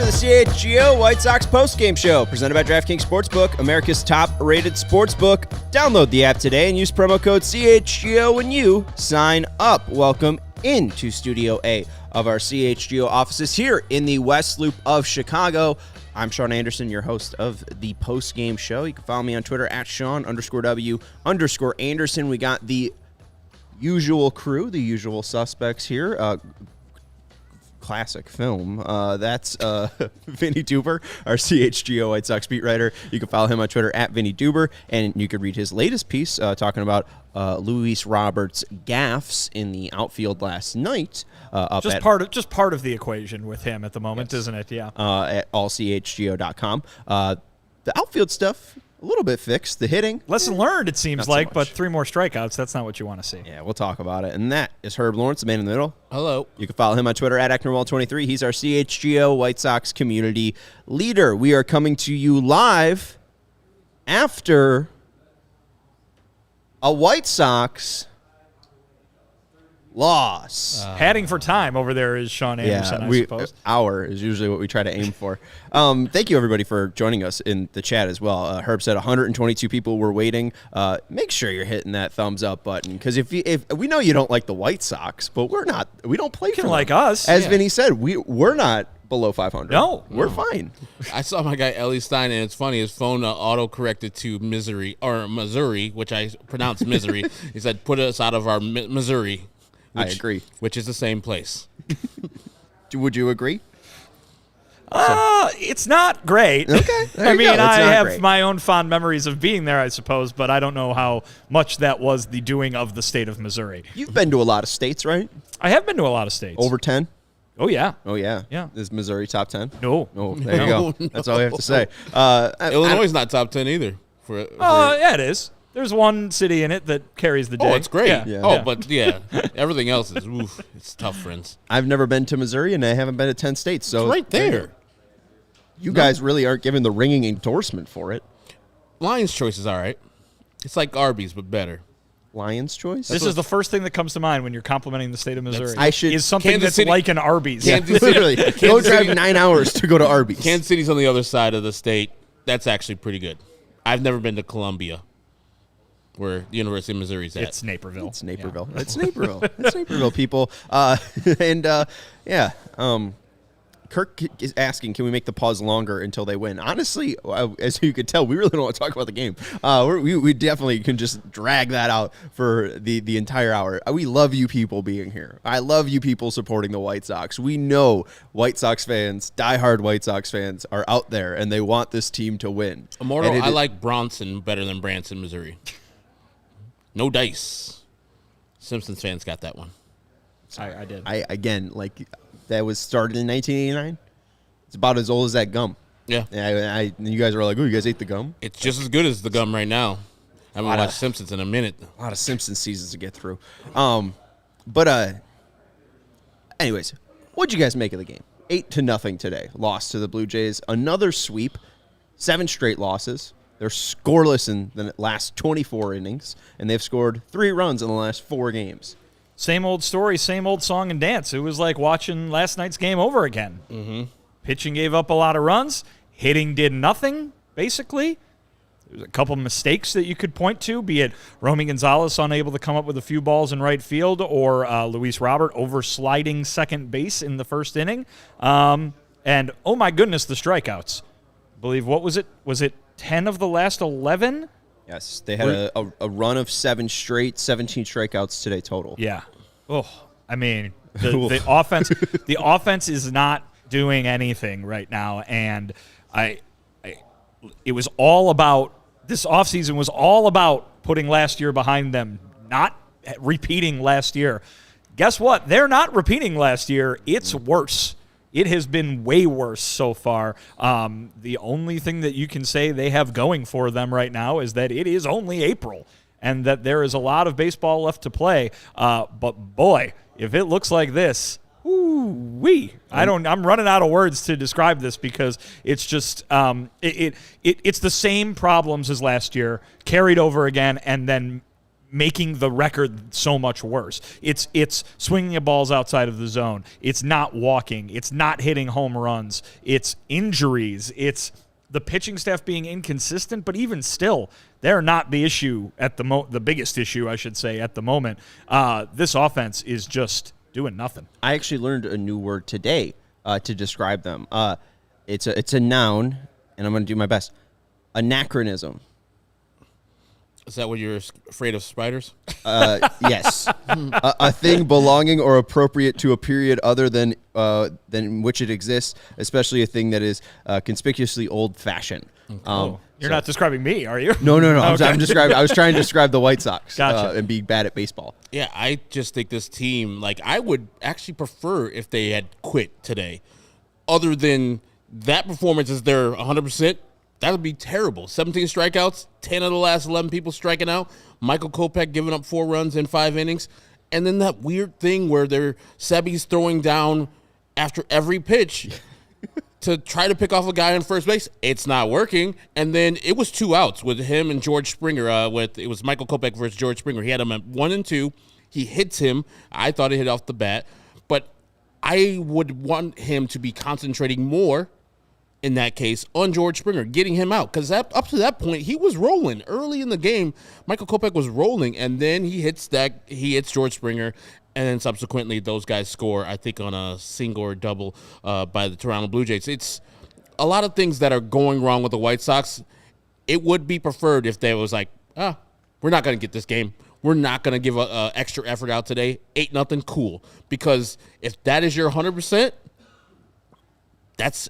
the CHGO White Sox Postgame Show, presented by DraftKings Sportsbook, America's top-rated sportsbook. Download the app today and use promo code CHGO when you sign up. Welcome into Studio A of our CHGO offices here in the West Loop of Chicago. I'm Sean Anderson, your host of the Postgame Show. You can follow me on Twitter at Sean_W_Anderson. We got the usual crew, the usual suspects here. Classic film. That's Vinnie Duber, our CHGO White Sox beat writer. You can follow him on Twitter at Vinnie Duber, and you can read his latest piece talking about Luis Roberts' gaffes in the outfield last night. Part of the equation with him at the moment, yes. Isn't it? Yeah. At allchgo.com. The outfield stuff, a little bit fixed. The hitting. Lesson learned, it seems like, but 3 more strikeouts, that's not what you want to see. Yeah, we'll talk about it. And that is Herb Lawrence, the man in the middle. Hello. You can follow him on Twitter at AcknerWall23. He's our CHGO White Sox community leader. We are coming to you live after a White Sox loss. Padding for time over there is Sean Anderson, I suppose. Hour is usually what we try to aim for. Thank you, everybody, for joining us in the chat as well. Herb said 122 people were waiting. Make sure you're hitting that thumbs up button, because if we know you don't like the White Sox, but we don't play for them. Like us. As Vinny said, we're not below 500. No. We're fine. I saw my guy Ellie Stein, and it's funny, his phone auto-corrected to Missouri, which I pronounced misery. He said, put us out of our Missouri. I agree. Which is the same place. Would you agree? It's not great. Okay. I have my own fond memories of being there, I suppose, but I don't know how much that was the doing of the state of Missouri. You've been to a lot of states, right? I have been to a lot of states. Over 10? Oh, yeah. Oh, yeah. Yeah. Is Missouri top 10? No. Oh, there you go. That's all I have to say. Illinois is not top 10 either. Yeah, it is. There's one city in it that carries the day. Oh, it's great. Yeah. But everything else is, it's tough, friends. I've never been to Missouri, and I haven't been to 10 states. So it's right there. You guys really aren't giving the ringing endorsement for it. Lion's Choice is all right. It's like Arby's, but better. Lion's Choice? This is the first thing that comes to mind when you're complimenting the state of Missouri. Is something Kansas that's City, like an Arby's. Literally. Go drive 9 hours to go to Arby's. Kansas City's on the other side of the state. That's actually pretty good. I've never been to Columbia, where the University of Missouri's at. It's Naperville. It's Naperville. Yeah. It's Naperville. It's Naperville, people. Kirk is asking, can we make the pause longer until they win? Honestly, as you could tell, we really don't want to talk about the game. We definitely can just drag that out for the entire hour. We love you people being here. I love you people supporting the White Sox. We know White Sox fans, diehard White Sox fans, are out there, and they want this team to win. Immortal, I like Bronson better than Branson, Missouri. No dice. Simpsons fans got that one. I did. That was started in 1989. It's about as old as that gum. Yeah. You guys are like, oh, you guys ate the gum? It's just as good as the gum right now. I haven't watched Simpsons in a minute. A lot of Simpsons seasons to get through. Anyways, what'd you guys make of the game? 8-0 today. Lost to the Blue Jays. Another sweep. 7 straight losses. They're scoreless in the last 24 innings, and they've scored 3 runs in the last 4 games. Same old story, same old song and dance. It was like watching last night's game over again. Mm-hmm. Pitching gave up a lot of runs. Hitting did nothing, basically. There was a couple mistakes that you could point to, be it Romy Gonzalez unable to come up with a few balls in right field, or Luis Robert oversliding second base in the first inning. And, oh my goodness, the strikeouts. I believe, what was it? Was it 10 of the last 11? Yes, they had a run of 7 straight, 17 strikeouts today total. Yeah. Oh, I mean, the offense is not doing anything right now, and it was all about, this offseason was all about putting last year behind them, not repeating last year. Guess what? They're not repeating last year. It's worse. It has been way worse so far. The only thing that you can say they have going for them right now is that it is only April and that there is a lot of baseball left to play. But boy, if it looks like this, ooh-wee. I'm running out of words to describe this, because it's just it's the same problems as last year carried over again, and then making the record so much worse. It's swinging the balls outside of the zone. It's not walking. It's not hitting home runs. It's injuries. It's the pitching staff being inconsistent, but even still, they're not the issue at the biggest issue, I should say, at the moment. This offense is just doing nothing. I actually learned a new word today to describe them. It's a noun, and I'm going to do my best. Anachronism. Is that what you're afraid of spiders? Yes. A thing belonging or appropriate to a period other than which it exists, especially a thing that is conspicuously old-fashioned. You're not describing me, are you? No. Okay. I'm describing. I was trying to describe the White Sox Gotcha. and being bad at baseball. Yeah, I just think this team, like, I would actually prefer if they had quit today. Other than that performance is their 100%, that would be terrible. 17 strikeouts, 10 of the last 11 people striking out. Michael Kopech giving up 4 runs in 5 innings. And then that weird thing where Seby's throwing down after every pitch to try to pick off a guy on first base. It's not working. And then it was 2 outs with him and George Springer. It was Michael Kopech versus George Springer. He had him at 1 and 2. He hits him. I thought it hit off the bat. But I would want him to be concentrating more in that case on George Springer, getting him out. Because up to that point, he was rolling. Early in the game, Michael Kopech was rolling, and then he hits George Springer, and then subsequently those guys score, I think, on a single or double by the Toronto Blue Jays. It's a lot of things that are going wrong with the White Sox. It would be preferred if they was like, we're not going to get this game. We're not going to give an extra effort out today. 8-0, cool. Because if that is your 100%, that's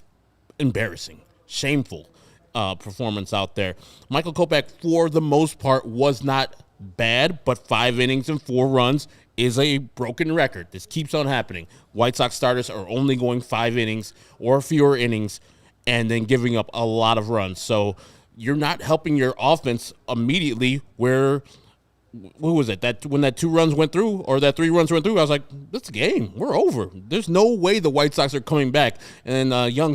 embarrassing, shameful performance out there. Michael Kopech, for the most part, was not bad, but 5 innings and 4 runs is a broken record. This keeps on happening. White Sox starters are only going 5 innings or fewer innings and then giving up a lot of runs. So you're not helping your offense immediately where – what was it? That when that 2 runs went through or that 3 runs went through, I was like, this is a game. We're over. There's no way the White Sox are coming back. And young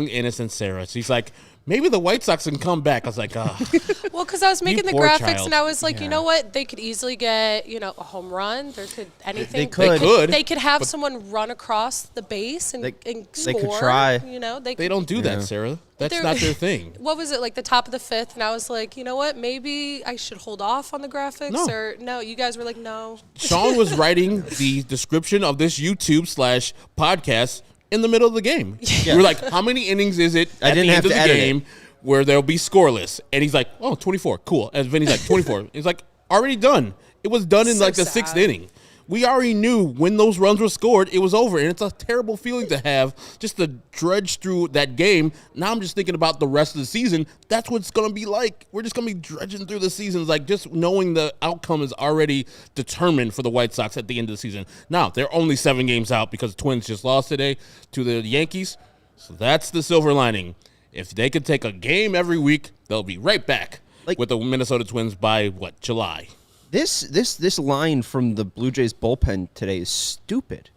innocent Sarah, she's like, maybe the White Sox can come back. I was like, well, because I was making the poor graphics child. and I was like, you know what? They could easily get, a home run. There could anything. They could. They could have someone run across the base and score. They could try. They don't do that, Sarah. That's not their thing. What was it, like the top of the 5th? And I was like, you know what? Maybe I should hold off on the graphics. No, you guys were like, no. Sean was writing the description of this YouTube/podcast in the middle of the game. Yeah. We were like, how many innings is it at the end of the game where there'll be scoreless? And he's like, 24, cool. And Vinny's like, 24. He's like, already done. It was done in the 6th inning. We already knew when those runs were scored, it was over. And it's a terrible feeling to have just to drudge through that game. Now I'm just thinking about the rest of the season. That's what it's going to be like. We're just going to be drudging through the season. Like just knowing the outcome is already determined for the White Sox at the end of the season. Now, they're only 7 games out because the Twins just lost today to the Yankees. So that's the silver lining. If they could take a game every week, they'll be right back with the Minnesota Twins by, July? This line from the Blue Jays bullpen today is stupid.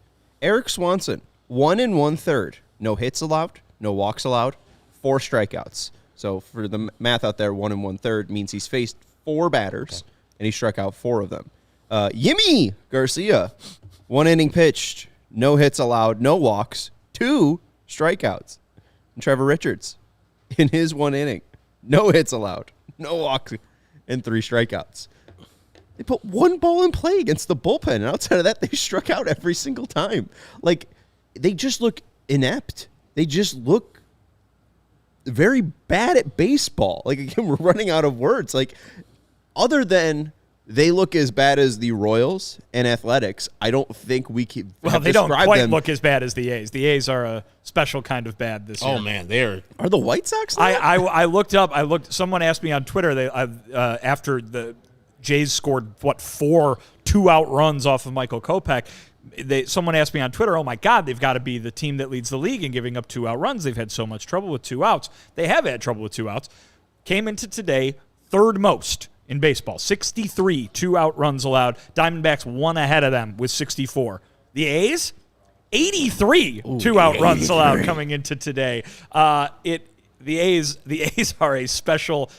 Eric Swanson, 1 1/3, no hits allowed, no walks allowed, 4 strikeouts. So for the math out there, 1 1/3 means he's faced 4 batters and he struck out 4 of them. Yimi Garcia, 1 inning pitched, no hits allowed, no walks, 2 strikeouts. And Trevor Richards, in his 1 inning, no hits allowed, no walks, and 3 strikeouts. They put 1 ball in play against the bullpen, and outside of that, they struck out every single time. Like, they just look inept. They just look very bad at baseball. Like, again, we're running out of words. Like, other than they look as bad as the Royals and Athletics, I don't think we can. Well, they don't quite look as bad as the A's. The A's are a special kind of bad this year. Oh man, they're. Are the White Sox? I looked up. Someone asked me on Twitter. After the Jays scored 4 2-out runs off of Michael Kopech. Someone asked me on Twitter, oh my God, they've got to be the team that leads the league in giving up 2-out runs. They've had so much trouble with 2 outs. They have had trouble with 2 outs. Came into today 3rd most in baseball, 63 2-out runs allowed. Diamondbacks 1 ahead of them with 64. The A's, 83 2-out runs allowed coming into today. The A's are a special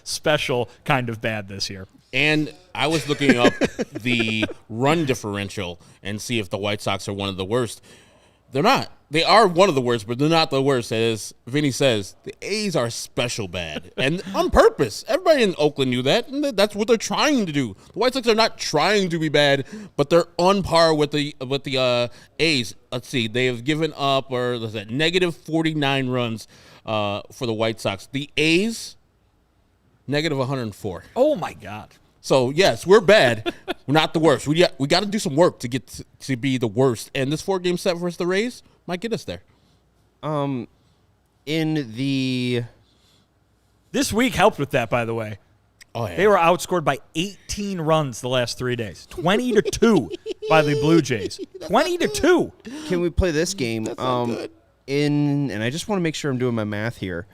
kind of bad this year. And I was looking up the run differential and see if the White Sox are one of the worst. They're not. They are one of the worst, but they're not the worst. As Vinny says, the A's are special bad, and on purpose. Everybody in Oakland knew that, and that's what they're trying to do. The White Sox are not trying to be bad, but they're on par with the A's. Let's see, they have given up, or let's say, negative 49 runs for the White Sox. The A's, negative 104. Oh my God. So, yes, we're bad. We're not the worst. We got to do some work to get to be the worst. And this 4-game set versus the Rays might get us there. This week helped with that, by the way. Oh, yeah. They were outscored by 18 runs the last 3 days. 20-2 by the Blue Jays. 20-2. Can we play this game? That's not good. And I just want to make sure I'm doing my math here.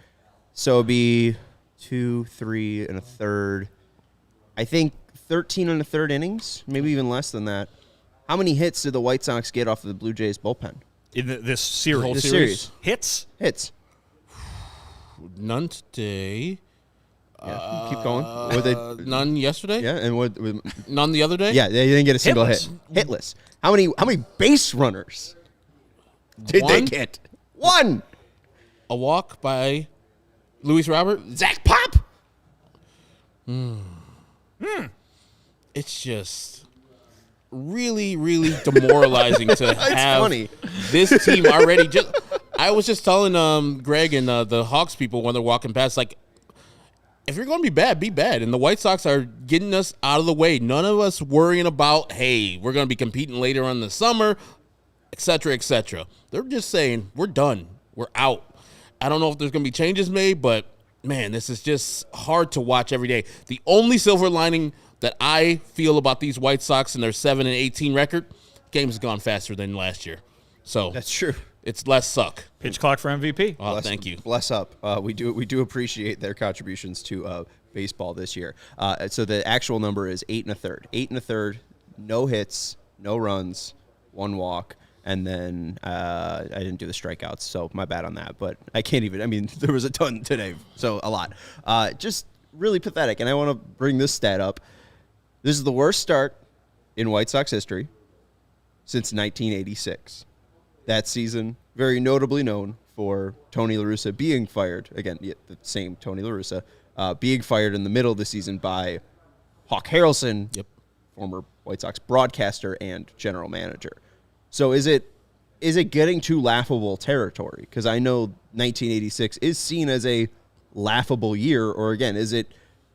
So it'd be 2, 3, and a third. I think 13 and a third innings, maybe even less than that. How many hits did the White Sox get off of the Blue Jays bullpen? In this series. Whole This series? Hits? Hits. None today. Yeah, keep going. Were they, None yesterday? yeah, and what? None the other day? Yeah, they didn't get a single Hitless. hit. Hitless. How many base runners did they One? get? One. A walk by Luis Robert? Zach Pop. It's just really, really demoralizing to have funny. this team already. I was just telling Greg and the Hawks people when they're walking past, like, if you're going to be bad, be bad. And the White Sox are getting us out of the way. None of us worrying about, hey, we're going to be competing later on in the summer, et cetera, et cetera. They're just saying, we're done. We're out. I don't know if there's going to be changes made, but, man, this is just hard to watch every day. The only silver lining that I feel about these White Sox and their 7-18 record, games have gone faster than last year. So That's true. it's less suck. Pitch clock for MVP. Oh, thank you. Bless up. We do appreciate their contributions to baseball this year. So the actual number is 8 1/3. 8 1/3. No hits, no runs, 1 walk, and then I didn't do the strikeouts, so my bad on that. But I can't even. I mean, there was a ton today, so a lot. Just really pathetic. And I want to bring this stat up. This is the worst start in White Sox history since 1986. That season, very notably known for Tony La Russa being fired. Again, the same Tony La Russa, being fired in the middle of the season by Hawk Harrelson, Yep. former White Sox broadcaster and general manager. So is it getting to laughable territory? Because I know 1986 is seen as a laughable year, or again, is it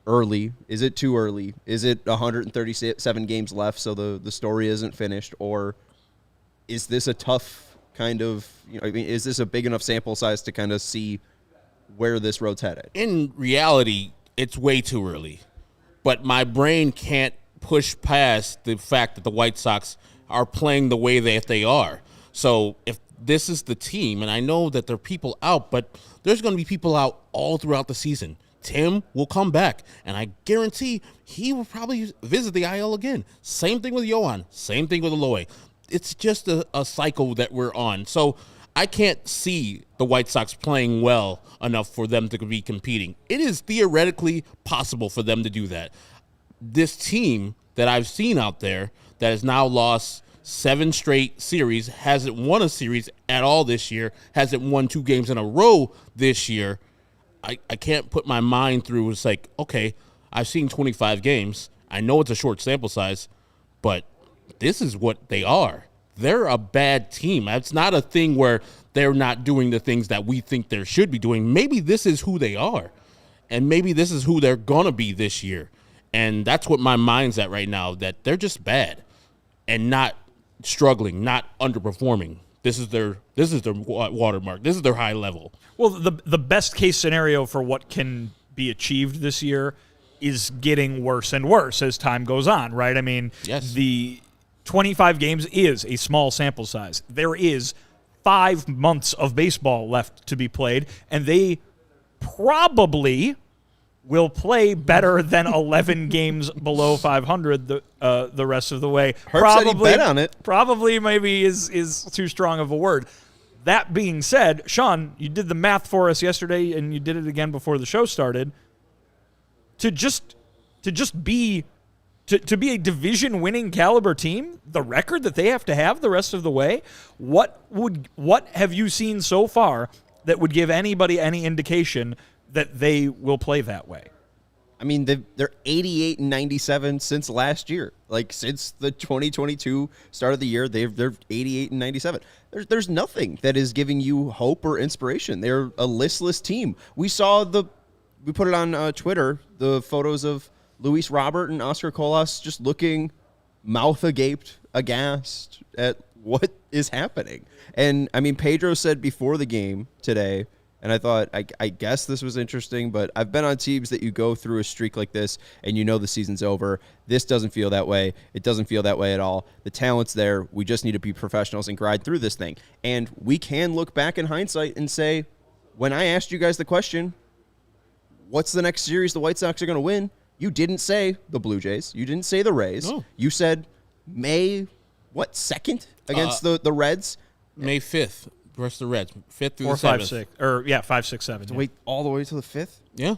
early? Is it too early? Is it 137 games left, so the story isn't finished? Or is this a tough kind of, is this a big enough sample size to kind of see where this road's headed? In reality, it's way too early. But my brain can't push past the fact that the White Sox are playing the way that they are. So if this is the team, and I know that there are people out, but there's going to be people out all throughout the season. Tim will come back, and I guarantee he will probably visit the IL again. Same thing with Yohan. Same thing with Eloy. It's just a cycle that we're on. So I can't see the White Sox playing well enough for them to be competing. It is theoretically possible for them to do that. This team that I've seen out there that has now lost 7 straight series, hasn't won a series at all this year, hasn't won 2 games in a row this year. I can't put my mind through. It's like, okay, I've seen 25 games. I know it's a short sample size, but this is what they are. They're a bad team. It's not a thing where they're not doing the things that we think they should be doing. Maybe this is who they are, and maybe this is who they're going to be this year. And that's what my mind's at right now, that they're just bad and not struggling, not underperforming. This is their watermark. This is their high level. Well, the best case scenario for what can be achieved this year is getting worse and worse as time goes on, right? I mean, Yes. The 25 games is a small sample size. There is 5 months of baseball left to be played, and they probably will play better than 11 games below 500 the rest of the way. Herb said he'd bet on it. Probably maybe is too strong of a word. That being said, Sean, you did the math for us yesterday, and you did it again before the show started. To just to just be to be a division-winning caliber team, the record that they have to have the rest of the way, what have you seen so far that would give anybody any indication that they will play that way? I mean, they're 88 and 97 since last year. Like, since the 2022 start of the year, they're 88 and 97. There's nothing that is giving you hope or inspiration. They're a listless team. We put it on Twitter, the photos of Luis Robert and Oscar Colas just looking mouth agape, aghast at what is happening. And, I mean, Pedro said before the game today, and I thought, I guess this was interesting, but I've been on teams that you go through a streak like this and you know the season's over. This doesn't feel that way. It doesn't feel that way at all. The talent's there. We just need to be professionals and grind through this thing. And we can look back in hindsight and say, when I asked you guys the question, what's the next series the White Sox are going to win? You didn't say the Blue Jays. You didn't say the Rays. No. You said May, 2nd against the Reds? May 5th versus the Reds. 5th through the 7th. 5, 6. Or, 5, 6, 7. To wait all the way to the 5th? Yeah.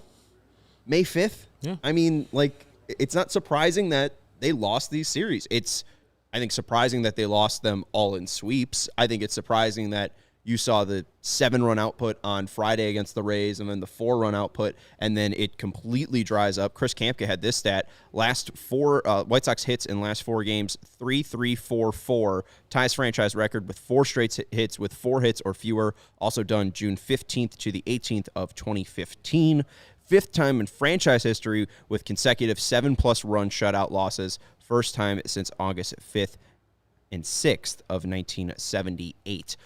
May 5th? Yeah. I mean, like, it's not surprising that they lost these series. It's, I think, surprising that they lost them all in sweeps. I think it's surprising that you saw the 7-run output on Friday against the Rays and then the 4-run output, and then it completely dries up. Chris Kampke had this stat. Last 4 White Sox hits in last 4 games, 3-3-4-4, ties franchise record with 4 straight hits with 4 hits or fewer, also done June 15th to the 18th of 2015. 5th time in franchise history with consecutive 7+ run shutout losses. First time since August 5th. And 6th of 1978.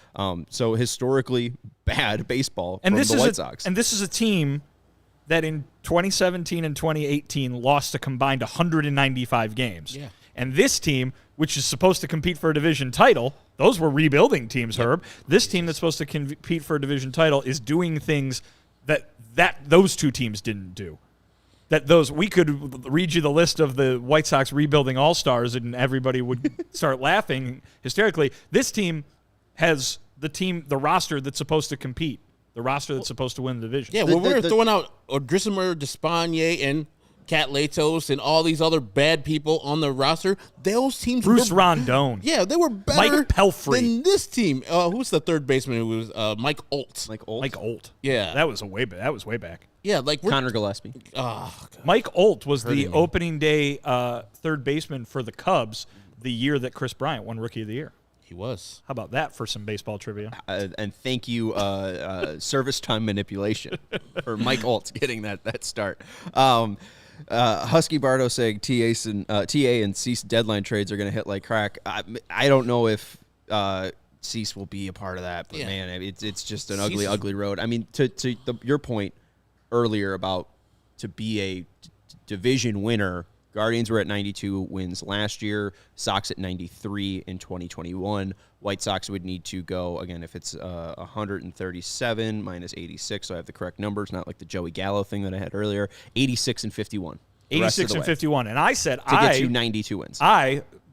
So historically bad baseball from the White Sox. And this is a team that in 2017 and 2018 lost a combined 195 games. Yeah. And this team, which is supposed to compete for a division title, those were rebuilding teams, Herb. This team that's supposed to compete for a division title is doing things that those two teams didn't do. We could read you the list of the White Sox rebuilding all-stars and everybody would start laughing hysterically. This team has the roster that's supposed to compete, the roster that's supposed to win the division. Yeah, when we were throwing out Grissomer, Despaigne, and Cat Latos and all these other bad people on the roster, those teams Bruce Rondon. Yeah, they were better Mike Pelfrey. than this team. Who's the third baseman who was Mike Olt? Mike Olt. Yeah. That was way back. Yeah, like Connor Gillespie. Oh, Mike Olt was the opening day third baseman for the Cubs the year that Chris Bryant won Rookie of the Year. He was. How about that for some baseball trivia? And thank you, service time manipulation, for Mike Olt getting that start. Husky Bardo saying TA and Cease deadline trades are going to hit like crack. I don't know if Cease will be a part of that, but man, it's just an ugly road. I mean, to your point earlier about to be a division winner, Guardians were at 92 wins last year, Sox at 93 in 2021. White Sox would need to go, again, if it's 137 minus 86, so I have the correct numbers, not like the Joey Gallo thing that I had earlier, 86 and 51. 86 and 51. And I said to get you 92 wins.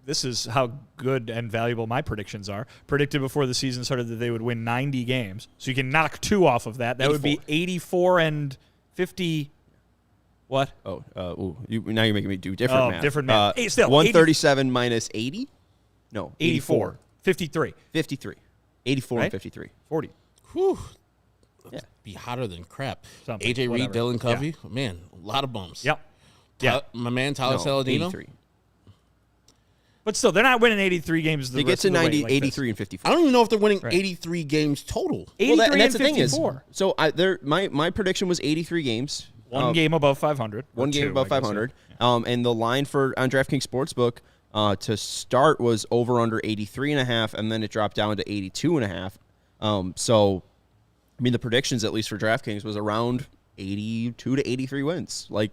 This is how good and valuable my predictions are, predicted before the season started that they would win 90 games. So you can knock 2 off of that. That 84. Would be 84 and 50. What? Oh, now you're making me do different math. Different math. Still, 137 minus 80? No, 84. 53. 53. 84 right? And 53. 40. Whew. That'd be hotter than crap. Something. AJ Reed, Whatever. Dylan Covey. Yeah. Man, a lot of bums. Yep. Yeah. My man Tyler Saladino. 83. But still, they're not winning 83 games. They get to 90, 83 and 54. I don't even know if they're winning 83 games total. 83 and that's and 54. The thing is, so my prediction was 83 games. One game above 500. One game above 500. And the line on DraftKings Sportsbook to start was over under 83.5, and then it dropped down to 82.5. So, I mean, the predictions, at least for DraftKings, was around 82 to 83 wins. Like,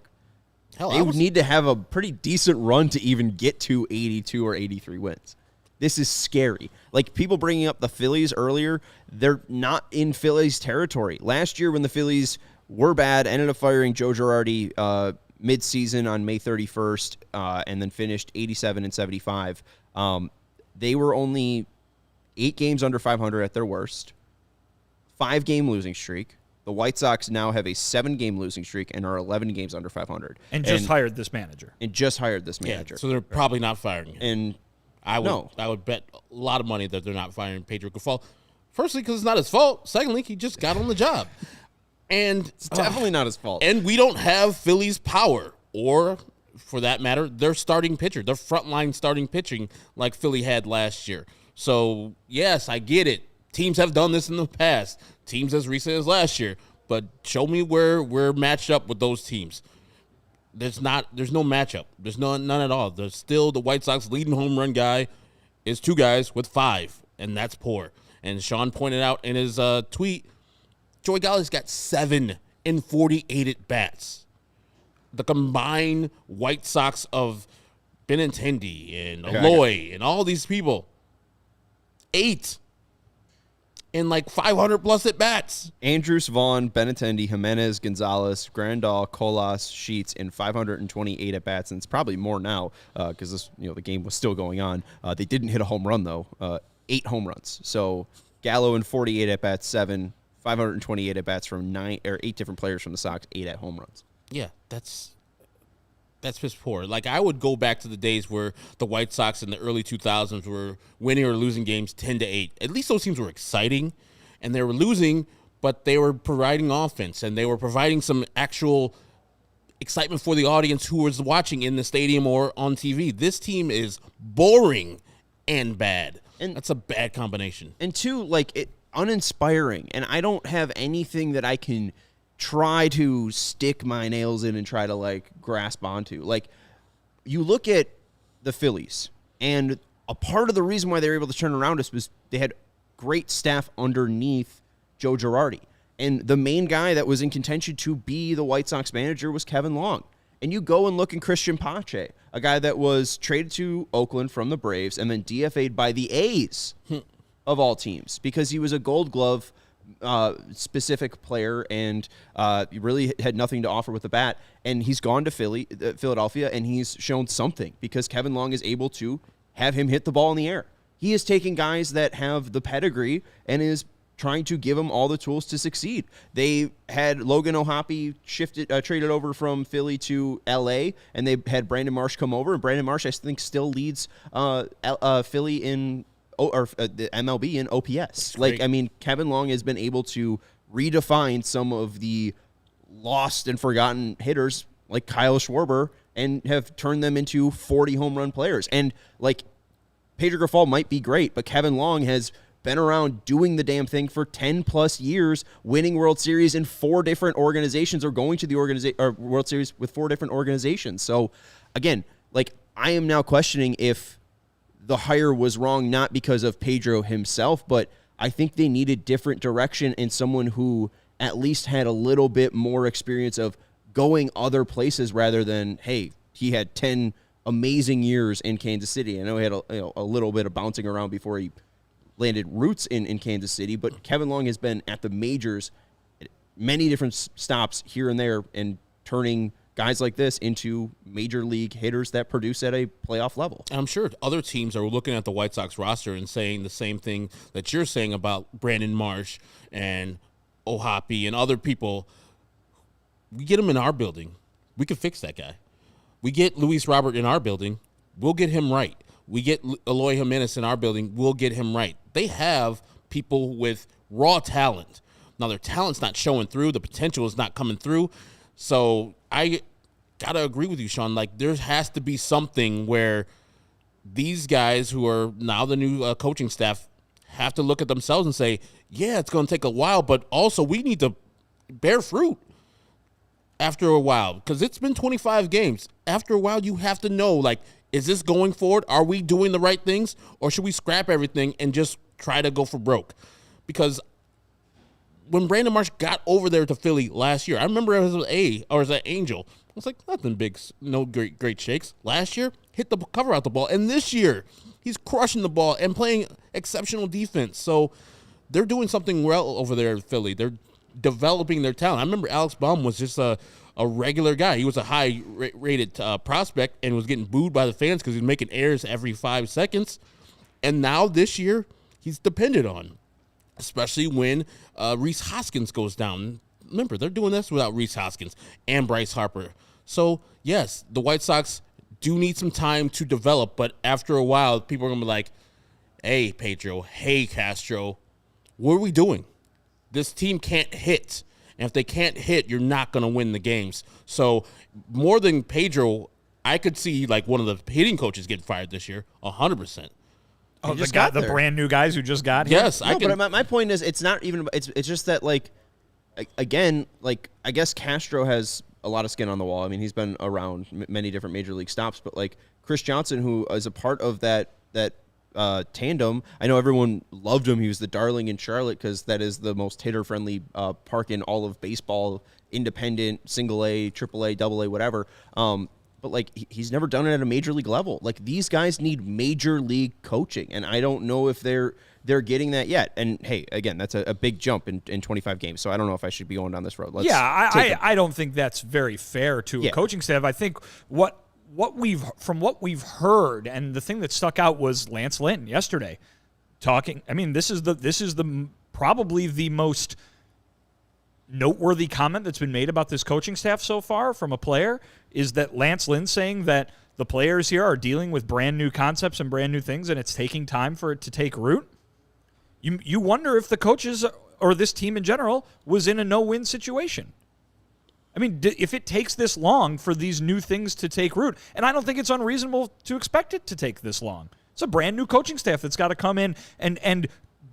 they would need to have a pretty decent run to even get to 82 or 83 wins. This is scary. Like, people bringing up the Phillies earlier, they're not in Phillies territory. Last year when the Phillies were bad, ended up firing Joe Girardi mid-season on May 31st, and then finished 87 and 75. They were only 8 games under 500 at their worst. 5-game losing streak. The White Sox now have a 7-game losing streak and are 11 games under 500. And just hired this manager. Yeah, so they're probably not firing him. And I would bet a lot of money that they're not firing Pedro Grifol. Firstly, because it's not his fault. Secondly, he just got on the job. And it's definitely not his fault. And we don't have Phillies power, or for that matter, their starting pitcher, their frontline starting pitching like Philly had last year. So, yes, I get it. Teams have done this in the past. Teams as recent as last year. But show me where we're matched up with those teams. There's no matchup. There's none at all. There's still the White Sox leading home run guy is 2 guys with 5, and that's poor. And Sean pointed out in his tweet, Joey Gallo's got 7 in 48 at-bats. The combined White Sox of Benintendi and Eloy and all these people, 8 in like 500-plus at-bats. Andrews, Vaughn, Benintendi, Jimenez, Gonzalez, Grandal, Colas, Sheets in 528 at-bats, and it's probably more now because the game was still going on. They didn't hit a home run, though. 8 home runs. So Gallo in 48 at-bats, 7, 528 at-bats from 8 different players from the Sox, 8 at home runs. Yeah, that's just poor. Like, I would go back to the days where the White Sox in the early 2000s were winning or losing games 10-8. At least those teams were exciting, and they were losing, but they were providing offense, and they were providing some actual excitement for the audience who was watching in the stadium or on TV. This team is boring and bad. And that's a bad combination. And 2, uninspiring. And I don't have anything that I can try to stick my nails in and try to grasp onto. You look at the Phillies, and a part of the reason why they were able to turn around us was they had great staff underneath Joe Girardi. And the main guy that was in contention to be the White Sox manager was Kevin Long. And you go and look at Christian Pache, a guy that was traded to Oakland from the Braves and then DFA'd by the A's of all teams because he was a Gold Glove specific player and really had nothing to offer with the bat. And he's gone to Philadelphia, and he's shown something because Kevin Long is able to have him hit the ball in the air. He is taking guys that have the pedigree and is trying to give them all the tools to succeed. They had Logan O'Hoppe traded over from Philly to L.A., and they had Brandon Marsh come over. And Brandon Marsh, I think, still leads Philly in the MLB in OPS. Kevin Long has been able to redefine some of the lost and forgotten hitters like Kyle Schwarber and have turned them into 40 home run players. And Pedro Grifol might be great, but Kevin Long has been around doing the damn thing for 10-plus years, winning World Series in 4 different organizations or going to the World Series with 4 different organizations. So, again, I am now questioning if the hire was wrong, not because of Pedro himself, but I think they needed different direction and someone who at least had a little bit more experience of going other places rather than, hey, he had 10 amazing years in Kansas City. I know he had a little bit of bouncing around before he landed roots in Kansas City, but Kevin Long has been at the majors, many different stops here and there, and turning guys like this into major league hitters that produce at a playoff level. And I'm sure other teams are looking at the White Sox roster and saying the same thing that you're saying about Brandon Marsh and O'Hoppe and other people. We get him in our building, we can fix that guy. We get Luis Robert in our building, we'll get him right. We get Eloy Jimenez in our building, we'll get him right. They have people with raw talent. Now, their talent's not showing through. The potential is not coming through. So I got to agree with you, Sean. There has to be something where these guys who are now the new coaching staff have to look at themselves and say, yeah, it's going to take a while, but also we need to bear fruit after a while because it's been 25 games. After a while, you have to know, is this going forward? Are we doing the right things? Or should we scrap everything and just try to go for broke? Because when Brandon Marsh got over there to Philly last year, I remember as an Angel. I was like, nothing big, no great shakes. Last year, hit the cover out the ball. And this year, he's crushing the ball and playing exceptional defense. So they're doing something well over there in Philly. They're developing their talent. I remember Alex Baum was just a regular guy. He was a high-rated prospect and was getting booed by the fans because he was making errors every 5 seconds. And now this year, he's depended on, especially when Rhys Hoskins goes down. remember, they're doing this without Rhys Hoskins and Bryce Harper. So, yes, the White Sox do need some time to develop, but after a while, people are going to be like, hey, Pedro, hey, Castro, what are we doing? This team can't hit. And if they can't hit, you're not going to win the games. So more than Pedro, I could see like one of the hitting coaches getting fired this year, 100%. Oh, the brand new guys who just got here? Yes. No, but my point is it's not even – it's just that, like, again, like, I guess Castro has a lot of skin on the wall. I mean, he's been around many different major league stops. But, like, Chris Johnson, who is a part of that tandem. I know everyone loved him. He was the darling in Charlotte because that is the most hitter-friendly park in all of baseball, independent, single A, triple A, double A, whatever. But, like, he's never done it at a major league level. Like, these guys need major league coaching, and I don't know if they're getting that yet. And, hey, again, that's a big jump in 25 games, so I don't know if I should be going down this road. I don't think that's very fair to a coaching staff. I think what we've heard, and the thing that stuck out was Lance Lynn yesterday talking. I mean, this is the probably the most noteworthy comment that's been made about this coaching staff so far from a player, is that Lance Lynn saying that the players here are dealing with brand new concepts and brand new things, and it's taking time for it to take root. You wonder if the coaches or this team in general was in a no-win situation. I mean, if it takes this long for these new things to take root, and I don't think it's unreasonable to expect it to take this long. It's a brand new coaching staff that's got to come in and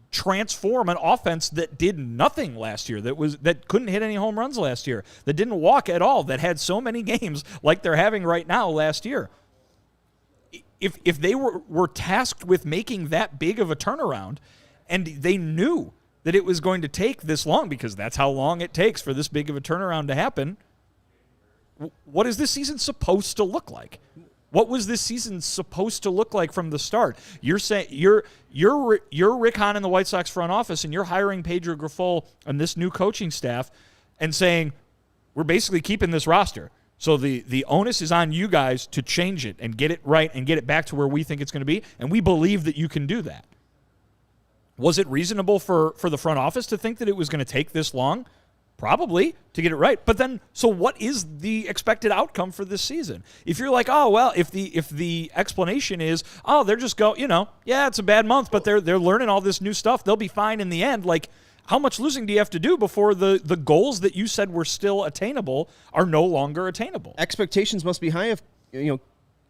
transform an offense that did nothing last year, that couldn't hit any home runs last year, that didn't walk at all, that had so many games like they're having right now last year. If they were tasked with making that big of a turnaround, and they knew that it was going to take this long, because that's how long it takes for this big of a turnaround to happen, what is this season supposed to look like? What was this season supposed to look like from the start? You're saying you're Rick Hahn in the White Sox front office, and you're hiring Pedro Grifol and this new coaching staff and saying, we're basically keeping this roster. So the onus is on you guys to change it and get it right and get it back to where we think it's going to be, and we believe that you can do that. Was it reasonable for the front office to think that it was going to take this long? Probably, to get it right. But then, so what is the expected outcome for this season? If you're like, oh, well, if the explanation is, oh, they're just it's a bad month, but they're learning all this new stuff, they'll be fine in the end. Like, how much losing do you have to do before the goals that you said were still attainable are no longer attainable? Expectations must be high if,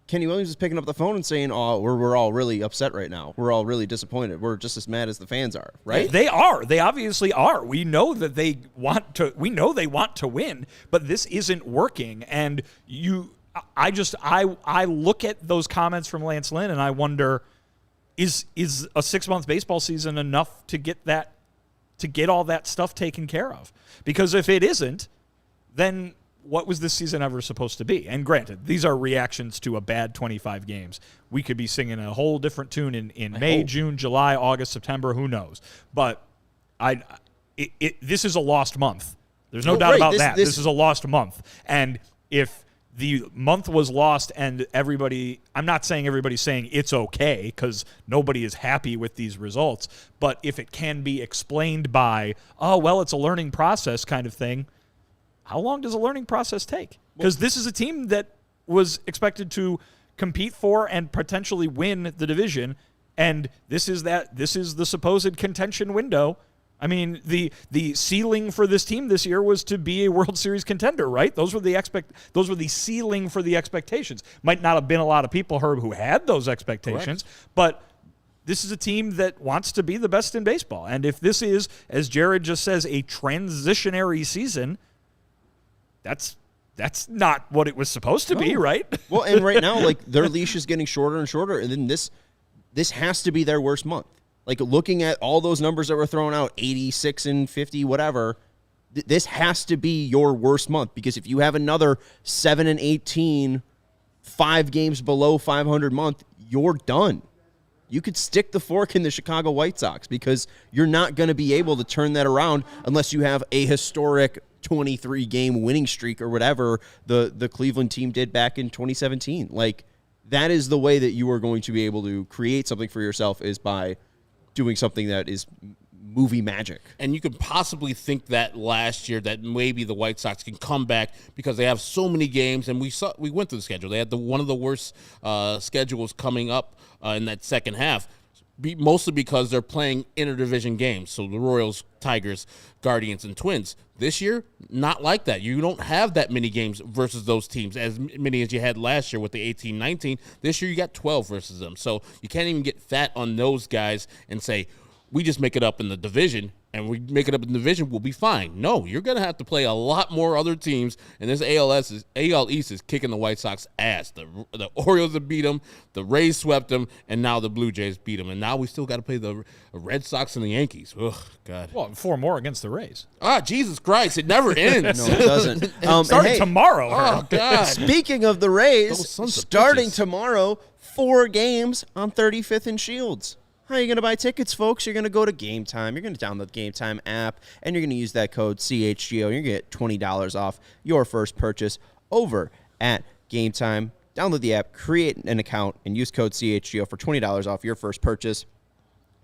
Kenny Williams is picking up the phone and saying, oh, we're all really upset right now. We're all really disappointed. We're just as mad as the fans are, right? They are. They obviously are. We know that they want to win, but this isn't working. And I look at those comments from Lance Lynn and I wonder, is a 6-month baseball season enough to get all that stuff taken care of? Because if it isn't, then what was this season ever supposed to be? And granted, these are reactions to a bad 25 games. We could be singing a whole different tune in May, June, July, August, September, who knows? But this is a lost month. There's no doubt about that. This is a lost month. And if the month was lost and I'm not saying everybody's saying it's okay, because nobody is happy with these results, but if it can be explained by, oh, well, it's a learning process kind of thing, how long does a learning process take? Because this is a team that was expected to compete for and potentially win the division, and this is the supposed contention window. I mean, the ceiling for this team this year was to be a World Series contender, right? Those were the ceiling for the expectations. Might not have been a lot of people, Herb, who had those expectations, correct, but this is a team that wants to be the best in baseball. And if this is, as Jared just says, a transitionary season, that's not what it was supposed to be, right? Well, and right now, like, their leash is getting shorter and shorter, and then this has to be their worst month. Like, looking at all those numbers that were thrown out, 86 and 50, whatever, this has to be your worst month, because if you have another 7 and 18, 5 games below 500 month, you're done. You could stick the fork in the Chicago White Sox, because you're not going to be able to turn that around unless you have a historic 23-game winning streak or whatever the Cleveland team did back in 2017. Like, that is the way that you are going to be able to create something for yourself, is by doing something that is movie magic. And you could possibly think that last year that maybe the White Sox can come back because they have so many games, and we went through the schedule. They had one of the worst schedules coming up in that second half, mostly because they're playing interdivision games. So the Royals, Tigers, Guardians, and Twins. This year, not like that. You don't have that many games versus those teams, as many as you had last year with the 18-19. This year, you got 12 versus them. So you can't even get fat on those guys and say, we just make it up in the division, and we make it up in the division, we'll be fine. No, you're going to have to play a lot more other teams, and this AL East is kicking the White Sox ass. The Orioles have beat them, the Rays swept them, and now the Blue Jays beat them. And now we still got to play the Red Sox and the Yankees. Ugh, God. Well, 4 more against the Rays. Jesus Christ, it never ends. No, it doesn't. Starting tomorrow. Oh, God. Speaking of the Rays, Those sons of starting bitches. tomorrow, 4 games on 35th and Shields. How are you going to buy tickets, folks? You're going to go to Game Time. You're going to download the Game Time app, and you're going to use that code CHGO. You're going to get $20 off your first purchase over at Game Time. Download the app, create an account, and use code CHGO for $20 off your first purchase.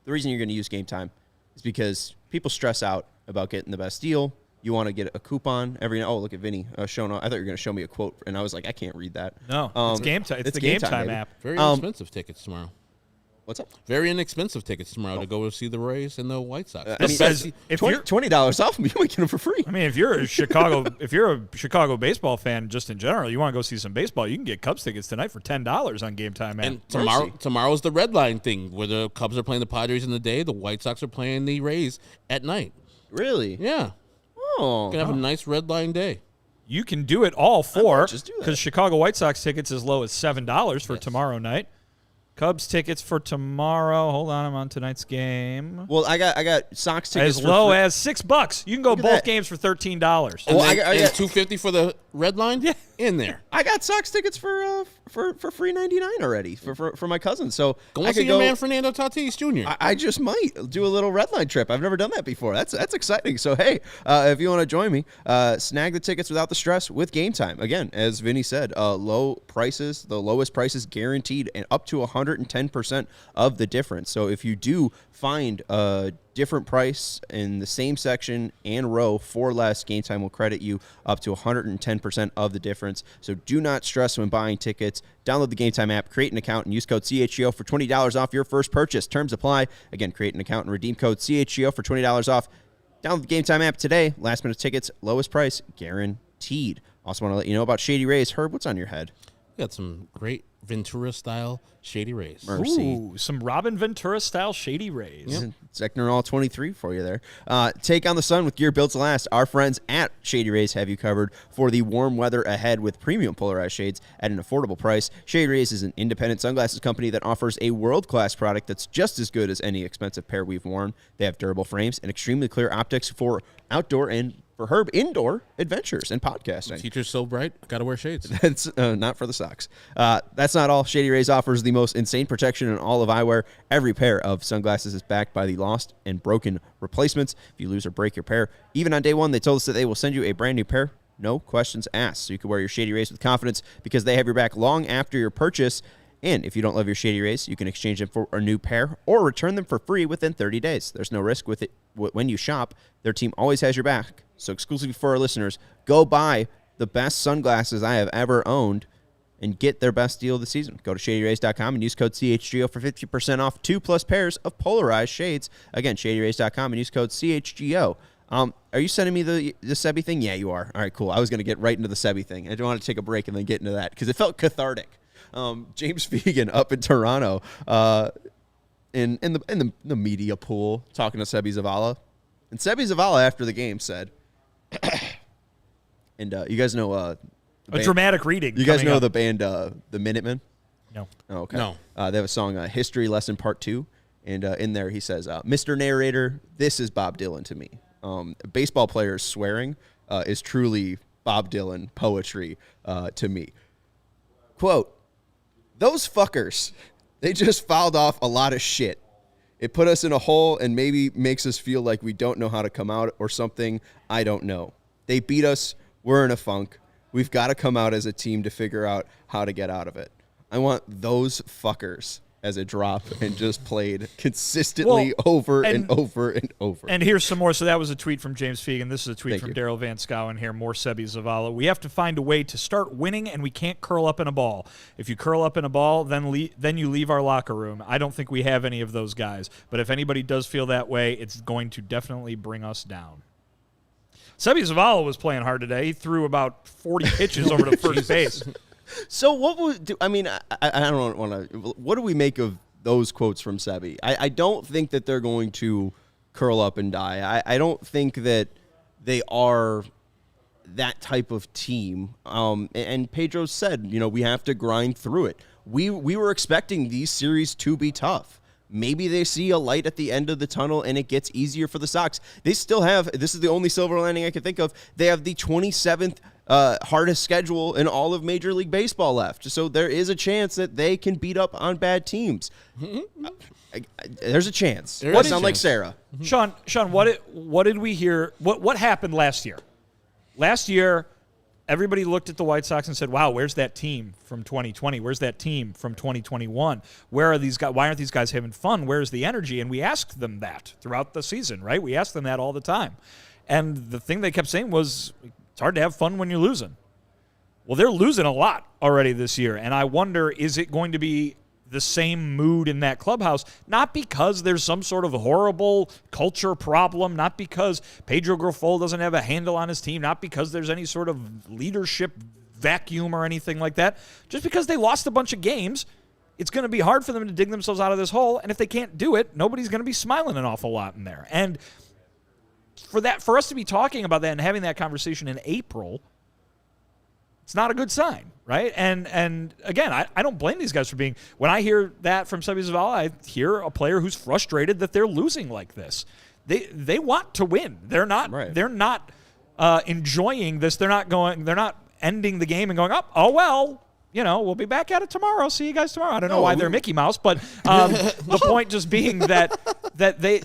The reason you're going to use Game Time is because people stress out about getting the best deal. You want to get a coupon every now. Oh, look at Vinny showing up. I thought you were going to show me a quote, and I was like, I can't read that. No, it's Game Time. It's the Game Time app. Very inexpensive tickets tomorrow. What's up? Very inexpensive tickets tomorrow to go see the Rays and the White Sox. I mean, Says if you're, $20 off, you might get them for free. I mean, if you're a Chicago baseball fan, just in general, you want to go see some baseball, you can get Cubs tickets tonight for $10 on Game Time app. And tomorrow's the red line thing, where the Cubs are playing the Padres in the day, the White Sox are playing the Rays at night. Really? Yeah. Oh. Gonna have a nice red line day. You can do it all for just do that. because Chicago White Sox tickets as low as $7 for tomorrow night. Cubs tickets for tomorrow. Hold on, I'm on tonight's game. Well, I got Sox tickets As for low free. as $6. You can go Look at both that. games for $13. And Well, then, I got $250 for the red line. Yeah. In there. I got Sox tickets for free $99 already for my cousin. So Go I and see could your go. man Fernando Tatis Jr. I just might do a little red line trip. I've never done that before. That's exciting. So hey, if you want to join me, snag the tickets without the stress with Game Time. Again, as Vinny said, low prices, the lowest prices guaranteed, and up to 110% of the difference. So if you do find a different price in the same section and row for less, Game Time will credit you up to 110% of the difference. So do not stress when buying tickets. Download the Game Time app, create an account, and use code CHGO for $20 off your first purchase. Terms apply. Again, create an account and redeem code CHGO for $20 off. Download the Game Time app today. Last minute tickets, lowest price guaranteed. Also want to let you know about Shady Rays. Herb, what's on your head? Got some great Ventura-style Shady Rays. Mercy. Ooh, some Robin Ventura-style Shady Rays. Sector all 23 for you there. Take on the sun with gear built to last. Our friends at Shady Rays have you covered for the warm weather ahead with premium polarized shades at an affordable price. Shady Rays is an independent sunglasses company that offers a world-class product that's just as good as any expensive pair we've worn. They have durable frames and extremely clear optics for outdoor and for Herb indoor adventures and podcasting. Teacher's so bright, gotta wear shades. That's not for the Sox. That's not all. Shady Rays offers the most insane protection in all of eyewear. Every pair of sunglasses is backed by the lost and broken replacements. If you lose or break your pair, even on day one, they told us that they will send you a brand new pair. No questions asked. So you can wear your Shady Rays with confidence because they have your back long after your purchase. And if you don't love your Shady Rays, you can exchange them for a new pair or return them for free within 30 days. There's no risk with it when you shop. Their team always has your back. So exclusively for our listeners, go buy the best sunglasses I have ever owned and get their best deal of the season. Go to ShadyRays.com and use code CHGO for 50% off 2+ pairs of polarized shades. Again, ShadyRays.com and use code CHGO. Are you sending me the Seby thing? Yeah, you are. All right, cool. I was going to get right into the Seby thing. I want to take a break and then get into that because it felt cathartic. James Fegan up in Toronto in the media pool talking to Seby Zavala. And Seby Zavala after the game said, and you guys know A dramatic reading. You guys coming know up. the band the Minutemen? No. Oh, okay. No. They have a song, History Lesson Part 2. And in there he says, Mr. Narrator, this is Bob Dylan to me. Baseball players swearing is truly Bob Dylan poetry to me. Quote, those fuckers, they just fouled off a lot of shit. It put us in a hole and maybe makes us feel like we don't know how to come out or something. I don't know. They beat us. We're in a funk. We've got to come out as a team to figure out how to get out of it. I want those fuckers as a drop and just played consistently over and over and over. And here's some more. So that was a tweet from James Fegan. This is a tweet from Daryl Van Scowen here. More Seby Zavala. We have to find a way to start winning, and we can't curl up in a ball. If you curl up in a ball, then you leave our locker room. I don't think we have any of those guys. But if anybody does feel that way, it's going to definitely bring us down. Seby Zavala was playing hard today. He threw about 40 pitches over to first base. So what would I mean? I don't want to. What do we make of those quotes from Seby? I don't think that they're going to curl up and die. I don't think that they are that type of team. And Pedro said, we have to grind through it. We were expecting these series to be tough. Maybe they see a light at the end of the tunnel and it gets easier for the Sox. They still have, this is the only silver lining I can think of, they have the 27th hardest schedule in all of Major League Baseball left. So there is a chance that they can beat up on bad teams. There's a chance. There doesn't sound like Sarah. Sean, what did we hear? What happened last year? Last year, everybody looked at the White Sox and said, wow, where's that team from 2020? Where's that team from 2021? Where are these guys? Why aren't these guys having fun? Where's the energy? And we asked them that throughout the season, right? We asked them that all the time. And the thing they kept saying was, it's hard to have fun when you're losing. Well, they're losing a lot already this year. And I wonder, is it going to be the same mood in that clubhouse? Not because there's some sort of horrible culture problem, not because Pedro Grifol doesn't have a handle on his team, not because there's any sort of leadership vacuum or anything like that. Just because they lost a bunch of games, it's going to be hard for them to dig themselves out of this hole. And if they can't do it, nobody's going to be smiling an awful lot in there. And for us to be talking about that and having that conversation in April, it's not a good sign, right? And again, I don't blame these guys for being. When I hear that from Seby Zavala, I hear a player who's frustrated that they're losing like this. They want to win. They're not. Right. They're not enjoying this. They're not ending the game and going up. Oh well. We'll be back at it tomorrow. See you guys tomorrow. I don't know why they're Mickey Mouse, but the point just being that they,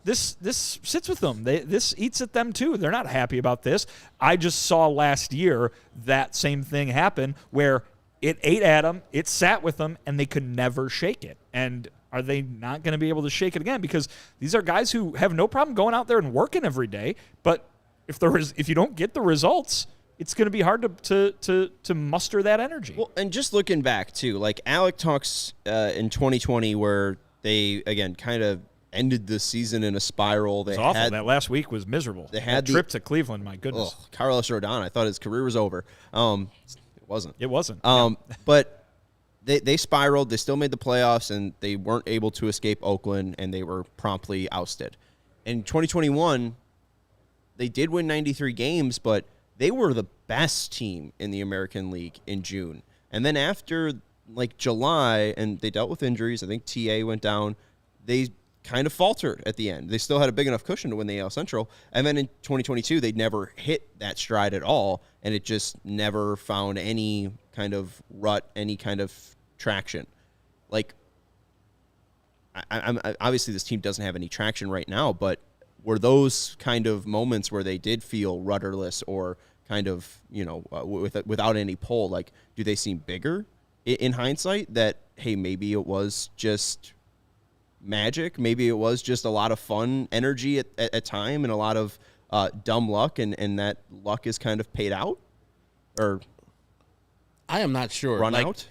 this sits with them. This eats at them too. They're not happy about this. I just saw last year that same thing happen where it ate at them, it sat with them, and they could never shake it. And are they not going to be able to shake it again? Because these are guys who have no problem going out there and working every day, but if you don't get the results, it's going to be hard to muster that energy. Well, and just looking back, too, like Alec talks in 2020 where they, again, kind of ended the season in a spiral. It was awful. That last week was miserable. They had the trip to Cleveland, my goodness. Carlos Rodon, I thought his career was over. It wasn't. It wasn't. But they spiraled. They still made the playoffs, and they weren't able to escape Oakland, and they were promptly ousted. In 2021, they did win 93 games, but they were the best team in the American League in June. And then after, July, and they dealt with injuries, I think TA went down, they kind of faltered at the end. They still had a big enough cushion to win the AL Central. And then in 2022, they never hit that stride at all, and it just never found any kind of rut, any kind of traction. I'm obviously this team doesn't have any traction right now, but were those kind of moments where they did feel rudderless or kind of, without any pull, do they seem bigger in hindsight that, hey, maybe it was just magic, maybe it was just a lot of fun energy at time and a lot of dumb luck, and that luck is kind of paid out? Or I am not sure. Run out?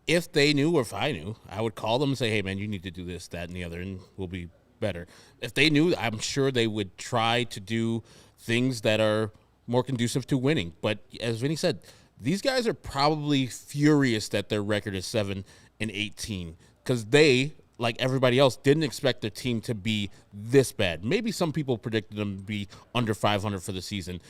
If they knew or if I knew, I would call them and say, hey, man, you need to do this, that, and the other, and we'll be better. If they knew, I'm sure they would try to do things that are more conducive to winning. But as Vinny said, these guys are probably furious that their record is 7-18 because they, like everybody else, didn't expect their team to be this bad. Maybe some people predicted them to be under 500 for the season,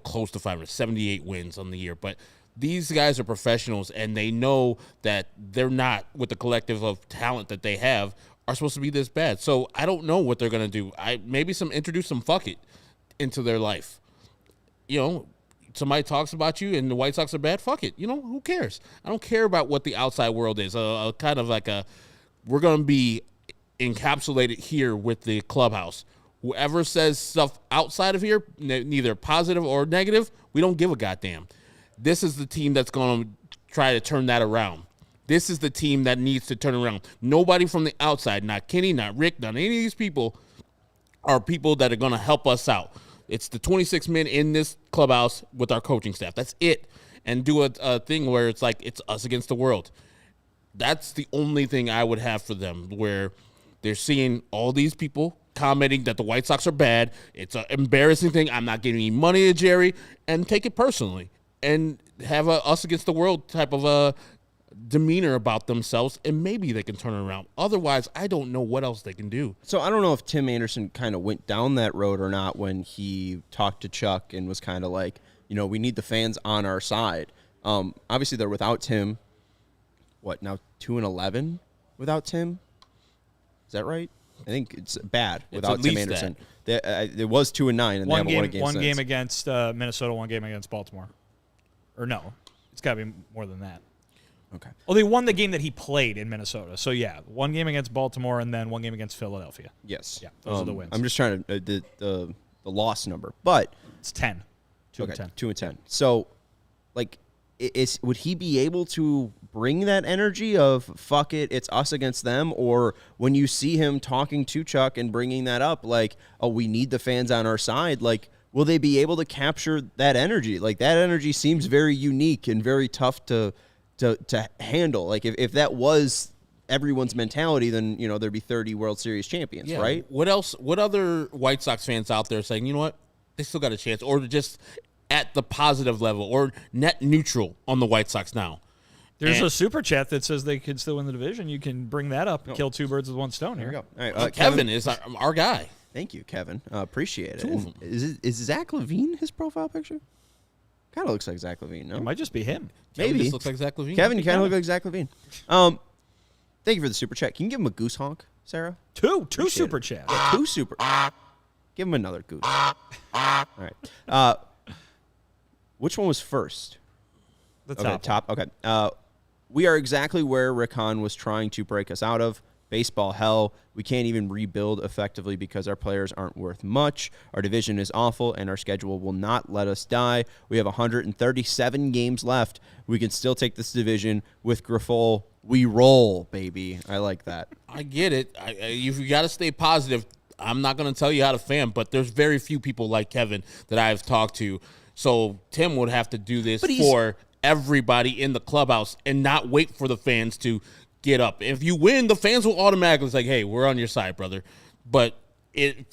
close to 500, 78 wins on the year. But these guys are professionals, and they know that they're not, with the collective of talent that they have, are supposed to be this bad. So I don't know what they're going to do. Maybe introduce some fuck it into their life. Somebody talks about you and the White Sox are bad, fuck it. Who cares? I don't care about what the outside world is. Kind of like we're going to be encapsulated here with the clubhouse. Whoever says stuff outside of here, neither positive or negative, we don't give a goddamn. This is the team that's going to try to turn that around. This is the team that needs to turn around. Nobody from the outside, not Kenny, not Rick, not any of these people, are people that are going to help us out. It's the 26 men in this clubhouse with our coaching staff. That's it. And do a thing where it's like it's us against the world. That's the only thing I would have for them, where they're seeing all these people commenting that the White Sox are bad. It's an embarrassing thing. I'm not giving any money to Jerry, and take it personally and have a us against the world type of a demeanor about themselves, and maybe they can turn it around. Otherwise, I don't know what else they can do. So I don't know if Tim Anderson kind of went down that road or not when he talked to Chuck and was kind of like, we need the fans on our side. Obviously, they're without Tim. What, now 2-11 without Tim? Is that right? I think it's bad without Tim Anderson. It was 2-9, and they haven't won a game One since. game against Minnesota, one game against Baltimore. Or no, it's got to be more than that. Okay. Well, they won the game that he played in Minnesota. So, yeah, one game against Baltimore and then one game against Philadelphia. Yes. Yeah, those are the wins. I'm just trying to the loss number, but it's 10. 2-10. 2-10. So, like, would he be able to bring that energy of fuck it, it's us against them? Or when you see him talking to Chuck and bringing that up, like, oh, we need the fans on our side, like, will they be able to capture that energy? Like, that energy seems very unique and very tough to handle. Like, if that was everyone's mentality, then, there'd be 30 World Series champions, right? What else? What other White Sox fans out there saying, you know what, they still got a chance, or just at the positive level, or net neutral on the White Sox now? There's a super chat that says they could still win the division. You can bring that up and kill two birds with one stone here. There we go. All right, Kevin is our guy. Thank you, Kevin. Appreciate it. Two of them. Is Zach Levine his profile picture? Kind of looks like Zach Levine, no? It might just be him. Kevin Maybe. just looks like Zach Levine. Kevin, you kind of look like Zach Levine. Thank you for the super chat. Can you give him a goose honk, Sarah? Two super chats. Two super. Give him another goose. All right. Which one was first? The Okay, top. Okay. We are exactly where Rick Hahn was trying to break us out of. Baseball hell. We can't even rebuild effectively because our players aren't worth much. Our division is awful, and our schedule will not let us die. We have 137 games left. We can still take this division with Grifol. We roll, baby. I like that. I get it. You got to stay positive. I'm not going to tell you how to fan, but there's very few people like Kevin that I've talked to. So Tim would have to do this for everybody in the clubhouse and not wait for the fans to get up. If you win, the fans will automatically say, hey, we're on your side, brother. But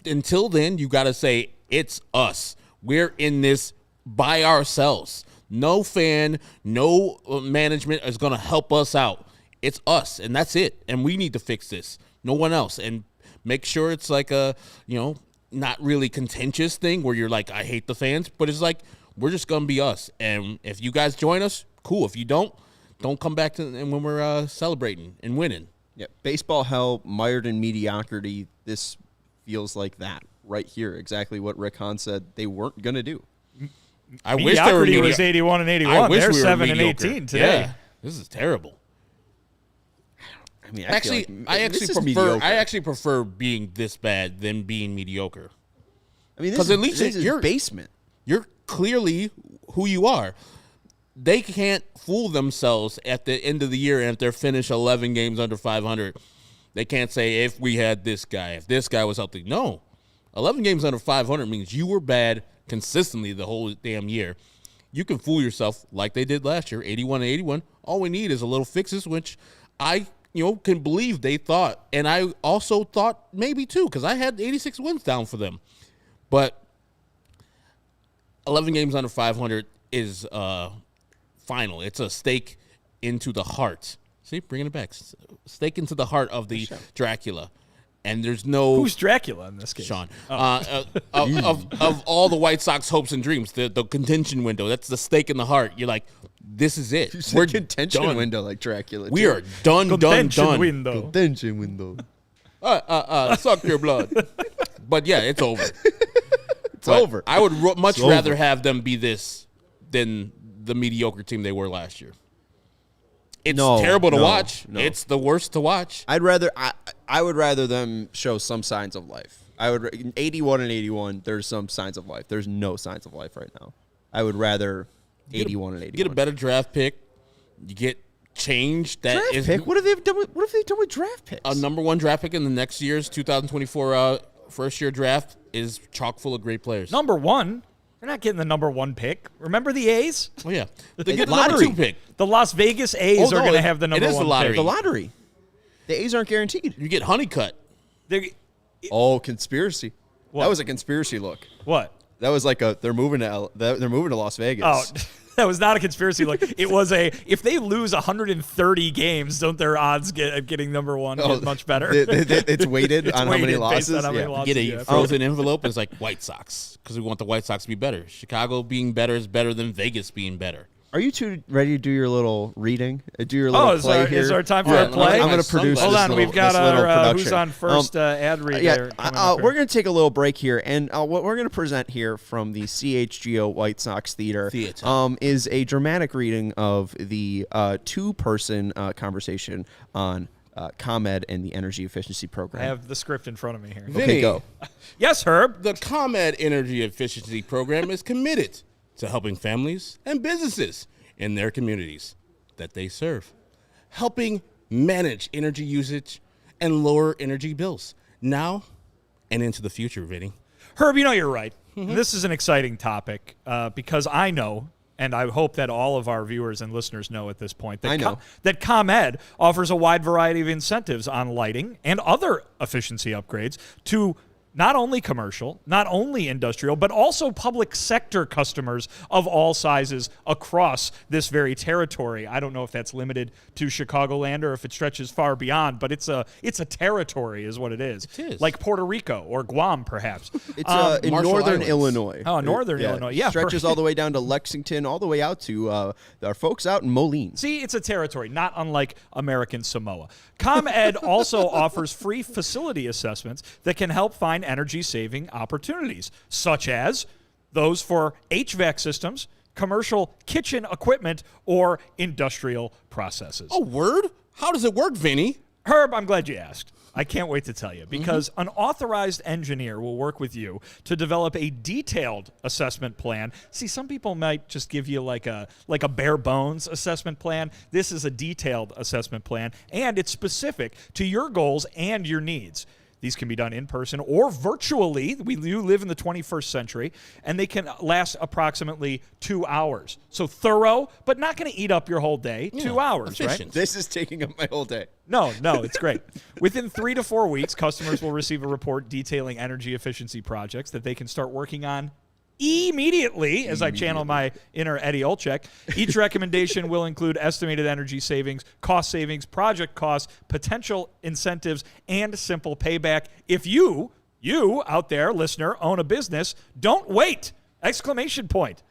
until then, you got to say, it's us. We're in this by ourselves. No fan, no management is going to help us out. It's us, and that's it. And we need to fix this. No one else. And make sure it's like a, not really contentious thing where you're like, I hate the fans. But it's like, we're just going to be us. And if you guys join us, cool. If you don't come back to and when we're celebrating and winning. Yeah, baseball hell, mired in mediocrity. This feels like that right here. Exactly what Rick Hahn said they weren't going to do. I wish they were was 81 and 81. They're 7 and 18 today. Yeah, this is terrible. I mean, I actually prefer being this bad than being mediocre. I mean, this is your basement. You're clearly who you are. They can't fool themselves at the end of the year, and if they're finished 11 games under 500, they can't say, if we had this guy, if this guy was healthy. No. 11 games under 500 means you were bad consistently the whole damn year. You can fool yourself like they did last year, 81 and 81. All we need is a little fixes, which I can believe they thought. And I also thought maybe too, because I had 86 wins down for them. But 11 games under 500 is final. It's a stake into the heart. See, bringing it back. Stake into the heart of the Dracula. And there's no... Who's Dracula in this case? Sean. Of all the White Sox hopes and dreams, the contention window, that's the stake in the heart. You're like, this is it. We're contention window like Dracula. We are done. Window. Contention window. Suck your blood. But yeah, it's over. It's over. I would much rather have them be this than the mediocre team they were last year. It's terrible to watch. No. It's the worst to watch. I would rather them show some signs of life. 81 and 81, there's some signs of life. There's no signs of life right now. I would rather 81 and 81. Get a better draft pick. You get change that Draft is pick? What have they done with draft picks? a number one draft pick in the next year's 2024 first year draft is chock full of great players. Number one. They're not getting the number one pick. Remember the A's? Oh, yeah. They get the lottery. number 2 pick. The Las Vegas A's are going to have the number it is one the lottery. pick. The lottery. The A's aren't guaranteed. You get Honeycutt. Oh, conspiracy. What? That was a conspiracy look. What? That was like they're moving to Las Vegas. Oh, that was not a conspiracy look. It was if they lose 130 games, don't their odds of getting number one get much better? It's weighted It's on how many weighted based losses. on how many Yeah. losses Get you a have. frozen envelope, and it's like White Sox because we want the White Sox to be better. Chicago being better is better than Vegas being better. Are you two ready to do your little reading? Do your little play here? is our time for Yeah, a play? I'm going to produce. Hold this on, little- we've got this little our production. who's on first ad read there. We're going to take a little break here, and what we're going to present here from the CHGO White Sox Theater is a dramatic reading of the two-person conversation on ComEd and the energy efficiency program. I have the script in front of me here. Okay, Vinny, go. Yes, Herb. The ComEd Energy Efficiency Program is committed to helping families and businesses in their communities that they serve, helping manage energy usage and lower energy bills now and into the future, Vinny. Herb, you know you're right. This is an exciting topic because I know, and I hope that all of our viewers and listeners know at this point, that, that ComEd offers a wide variety of incentives on lighting and other efficiency upgrades to not only commercial, not only industrial, but also public sector customers of all sizes across this very territory. I don't know if that's limited to Chicagoland or if it stretches far beyond, but it's a territory is what it is. It is. Like Puerto Rico or Guam, perhaps. It's in Marshall northern Islands. Illinois. Oh, northern Illinois. Yeah, stretches all the way down to Lexington, all the way out to our folks out in Moline. See, it's a territory, not unlike American Samoa. ComEd also offers free facility assessments that can help find energy-saving opportunities, such as those for HVAC systems, commercial kitchen equipment, or industrial processes. Oh, word? How does it work, Vinny? Herb, I'm glad you asked. I can't wait to tell you because an authorized engineer will work with you to develop a detailed assessment plan. See, some people might just give you like a bare bones assessment plan. This is a detailed assessment plan, and it's specific to your goals and your needs. These can be done in person or virtually. We do live in the 21st century, and they can last approximately 2 hours. So thorough, but not going to eat up your whole day. 2 hours, efficient. right? This is taking up my whole day. No, it's great. Within 3 to 4 weeks, customers will receive a report detailing energy efficiency projects that they can start working on immediately, as I channel my inner Eddie Olczyk. Each recommendation will include estimated energy savings, cost savings, project costs, potential incentives, and simple payback. If you out there, listener, own a business, don't wait! Exclamation point.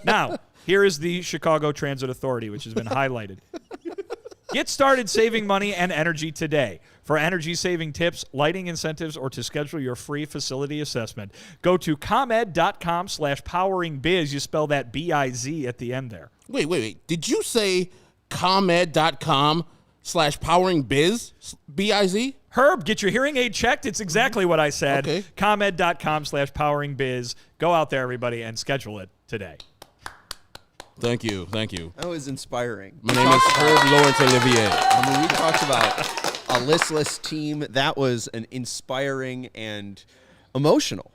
Now, here is the Chicago Transit Authority, which has been highlighted. Get started saving money and energy today. For energy-saving tips, lighting incentives, or to schedule your free facility assessment, go to ComEd.com/poweringbiz. You spell that B-I-Z at the end there. Wait. Did you say ComEd.com/poweringbiz? B-I-Z? Herb, get your hearing aid checked. It's exactly what I said. Okay. ComEd.com/poweringbiz. Go out there, everybody, and schedule it today. Thank you. That was inspiring. My name is Herb Lawrence Olivier. I mean, we talked about a listless team. That was an inspiring and emotional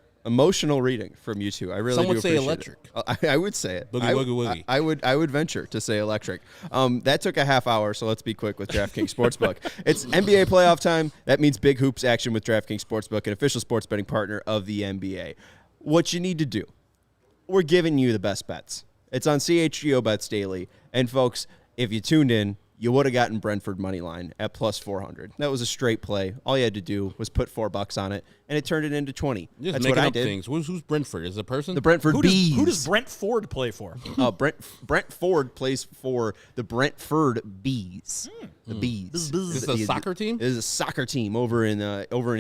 reading from you two. I really Some do would say appreciate electric. it. I would say it. Boogie, woogie, woogie. I would venture to say electric. That took a half hour, so let's be quick with DraftKings Sportsbook. It's NBA playoff time. That means big hoops action with DraftKings Sportsbook, an official sports betting partner of the NBA. What you need to do, we're giving you the best bets. It's on CHGO Bets Daily. And, folks, if you tuned in, you would have gotten Brentford money line at plus 400. That was a straight play. All you had to do was put $4 on it, and it turned it into 20. Just That's making what I up did. things. Who's Brentford? Is it a person? The Brentford Bees. Who does Brent Ford play for? Brent Ford plays for the Brentford Bees. The Bees. Is this a soccer team? It is a soccer team over in